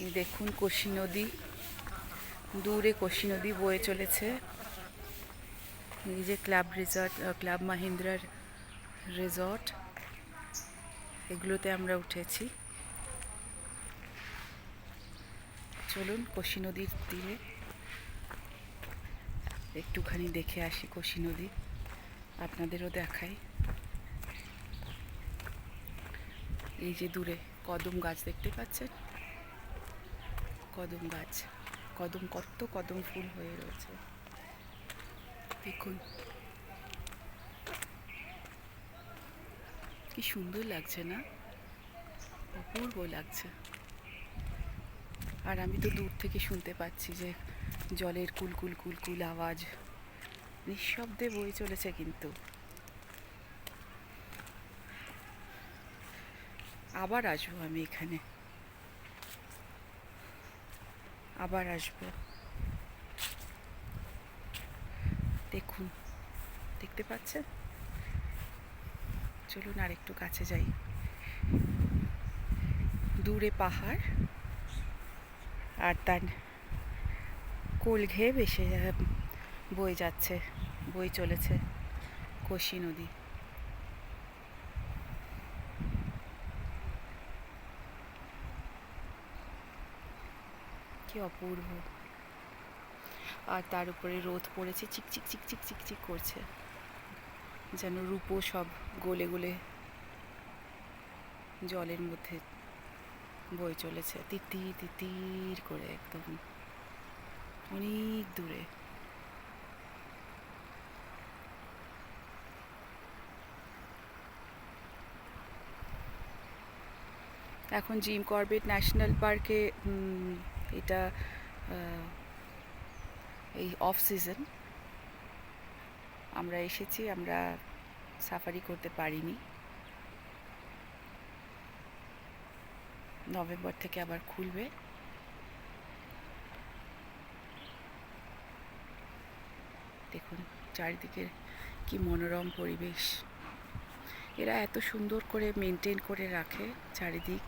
এই দেখুন কোশি নদী, দূরে কোশি নদী বয়ে চলেছে। এই যে ক্লাব রিসর্ট, ক্লাব মাহিন্দ্রার রিসর্ট, এগুলোতে আমরা উঠেছি। চলুন কোশি নদীর তীরে একটুখানি দেখে আসি কোশি নদী, আপনাদেরও দেখাই। এই যে দূরে কদম গাছ দেখতে পাচ্ছেন, কদম গাছ, কদম, কত কদম ফুল হয়ে রয়েছে দেখুন, কি সুন্দর লাগছে না, অপূর্ব লাগছে। আর আমি তো দূর থেকে শুনতে পাচ্ছি যে জলের কুলকুল কুলকুল আওয়াজ, নিঃশব্দে বয়ে চলেছে। কিন্তু আবার আসবো আমি এখানে, আবার আসবো। দেখুন, দেখতে পাচ্ছেন? চলুন আর একটু কাছে যাই। দূরে পাহাড়, আর তার কোল ঘেয়ে ভেসে বয়ে যাচ্ছে, বয়ে চলেছে কোশি নদী। কি অপূর্ব! আর তার উপরে রোদ পড়েছে, চিকচিক চিকচিক চিকচিক করছে, যেন রূপো সব গলে গলে জলের মধ্যে বয়ে চলেছে, তিতির তিতির করে, একদম অনেক দূরে। এখন জিম করবেট ন্যাশনাল পার্কে এটা এই অফ সিজন আমরা এসেছি, আমরা সাফারি করতে পারিনি। নভেম্বর থেকে আবার খুলবে। দেখুন চারিদিকের কি মনোরম পরিবেশ, এরা এত সুন্দর করে মেনটেন করে রাখে চারিদিক।